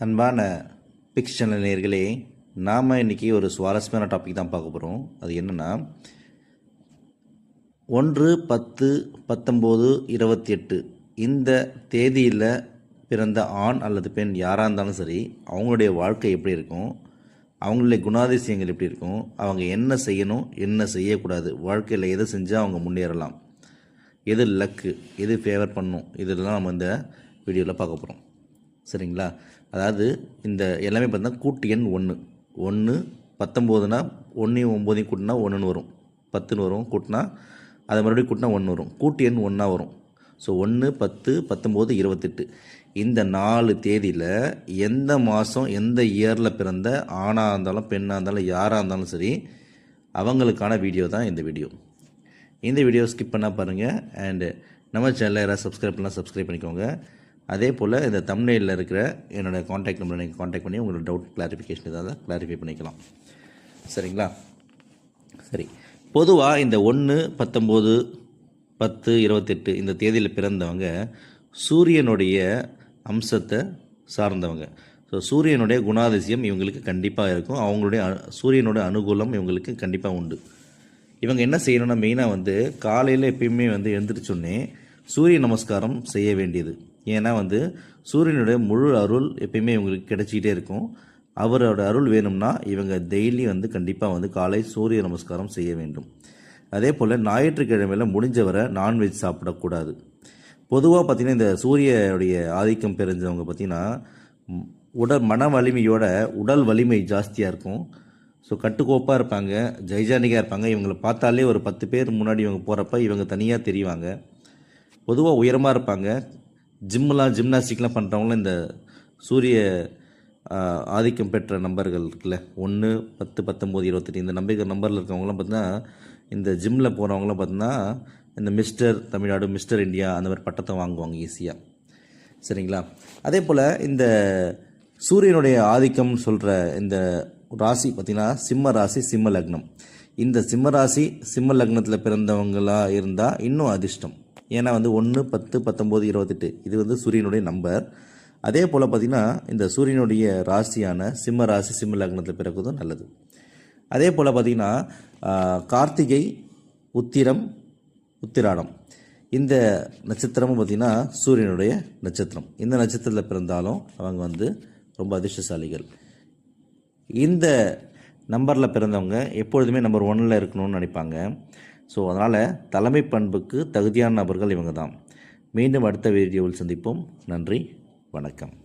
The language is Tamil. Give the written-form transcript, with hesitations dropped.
அன்பான பிக்ஸ் சேனல் நேயர்களே, நாம் இன்றைக்கி ஒரு சுவாரஸ்யமான டாபிக் தான் பார்க்க போகிறோம். அது என்னென்னா 1/10/1928 இந்த தேதியில் பிறந்த ஆண் அல்லது பெண் யாராக இருந்தாலும் சரி, அவங்களுடைய வாழ்க்கை எப்படி இருக்கும், அவங்களுடைய குணாதிசயங்கள் எப்படி இருக்கும், அவங்க என்ன செய்யணும் என்ன செய்யக்கூடாது, வாழ்க்கையில் எதை செஞ்சால் அவங்க முன்னேறலாம், எது லக்கு, எது ஃபேவர் பண்ணும், இதெல்லாம் நம்ம இந்த வீடியோவில் பார்க்க போகிறோம். சரிங்களா? அதாவது இந்த எல்லாமே பார்த்தீங்கன்னா கூட்டு எண் 1 19னா 1 9 கூட்டினா 1ன்னு வரும், 10ன்னு வரும், கூட்டினா அதை மறுபடியும் கூட்டினா 1 வரும், கூட்டு எண் 1 வரும். ஸோ 1 10 19 28 இந்த 4 தேதியில் எந்த மாதம் எந்த இயரில் பிறந்த ஆணாக இருந்தாலும் பெண்ணாக இருந்தாலும் யாராக இருந்தாலும் சரி, அவங்களுக்கான வீடியோ தான் இந்த வீடியோ. இந்த வீடியோ ஸ்கிப் பண்ணால் பாருங்கள். அண்டு நம்ம சேனலில் யாராவது சப்ஸ்கிரைப் பண்ணலாம் சப்ஸ்கிரைப் பண்ணிக்கோங்க. அதே போல் இந்த தம்ப்நெயிலில் இருக்கிற என்னோடய காண்டாக்ட் நம்பரை நீங்கள் காண்டாக்ட் பண்ணி உங்களோட டவுட் கிளாரிஃபிகேஷன் ஏதாவது கிளாரிஃபை பண்ணிக்கலாம். சரிங்களா? சரி, பொதுவாக இந்த 1 19 10 28 இந்த தேதியில் பிறந்தவங்க சூரியனுடைய அம்சத்தை சார்ந்தவங்க. ஸோ சூரியனுடைய குணாதிசயம் இவங்களுக்கு கண்டிப்பாக இருக்கும். அவங்களுடைய சூரியனோட அனுகூலம் இவங்களுக்கு கண்டிப்பாக உண்டு. இவங்க என்ன செய்யணும்னா மெயினாக காலையில் எப்பயுமே எழுந்திரிச்சோன்னே சூரிய நமஸ்காரம் செய்ய வேண்டியது. ஏன்னா சூரியனுடைய முழு அருள் எப்பயுமே இவங்களுக்கு கிடைச்சிக்கிட்டே இருக்கும். அவரோட அருள் வேணும்னா இவங்க டெய்லி கண்டிப்பாக காலை சூரிய நமஸ்காரம் செய்ய வேண்டும். அதே போல் ஞாயிற்றுக்கிழமையில் முடிஞ்சவரை நான்வெஜ் சாப்பிடக்கூடாது. பொதுவாக பார்த்திங்கன்னா இந்த சூரியனுடைய ஆதிக்கம் பெருஞ்சவங்க பார்த்திங்கன்னா மன வலிமையோட உடல் வலிமை ஜாஸ்தியாக இருக்கும். ஸோ கட்டுக்கோப்பாக இருப்பாங்க, ஜெய்ஜானிக்காக இருப்பாங்க. இவங்களை பார்த்தாலே ஒரு 10 பேர் முன்னாடி இவங்க போகிறப்ப இவங்க தனியாக தெரிவாங்க. பொதுவாக உயரமாக இருப்பாங்க. ஜிம்னாஸ்டிக்லாம் பண்ணுறவங்களும் இந்த சூரிய ஆதிக்கம் பெற்ற நம்பர்கள் இருக்குல்ல, 1 10 19 28 இந்த நம்பரில் இருக்கவங்களாம் பார்த்தீங்கன்னா இந்த ஜிம்மில் போகிறவங்களாம் பார்த்தீங்கன்னா இந்த மிஸ்டர் தமிழ்நாடு, மிஸ்டர் இந்தியா அந்த மாதிரி பட்டத்தை வாங்குவாங்க ஈஸியாக. சரிங்களா? அதே போல் இந்த சூரியனுடைய ஆதிக்கம் சொல்கிற இந்த ராசி பார்த்திங்கன்னா சிம்ம ராசி, சிம்ம லக்னம். இந்த சிம்ம ராசி சிம்ம லக்னத்தில் பிறந்தவங்களாக இருந்தால் இன்னும் அதிர்ஷ்டம். ஏன்னா 1 10 19 28 இது சூரியனுடைய நம்பர். அதே போல் பார்த்திங்கன்னா இந்த சூரியனுடைய ராசியான சிம்ம ராசி சிம்ம லக்னத்தில் பிறகுதும் நல்லது. அதே போல் பார்த்திங்கன்னா கார்த்திகை, உத்திரம், உத்திராடம் இந்த நட்சத்திரமும் பார்த்திங்கன்னா சூரியனுடைய நட்சத்திரம். இந்த நட்சத்திரத்தில் பிறந்தாலும் அவங்க ரொம்ப அதிர்ஷ்டசாலிகள். இந்த நம்பரில் பிறந்தவங்க எப்பொழுதுமே நம்பர் 1ல் இருக்கணும்னு நினைப்பாங்க. ஸோ அதனால் தலைமை பண்புக்கு தகுதியான நபர்கள் இவங்க தான். மீண்டும் அடுத்த வீடியோவில் சந்திப்போம். நன்றி, வணக்கம்.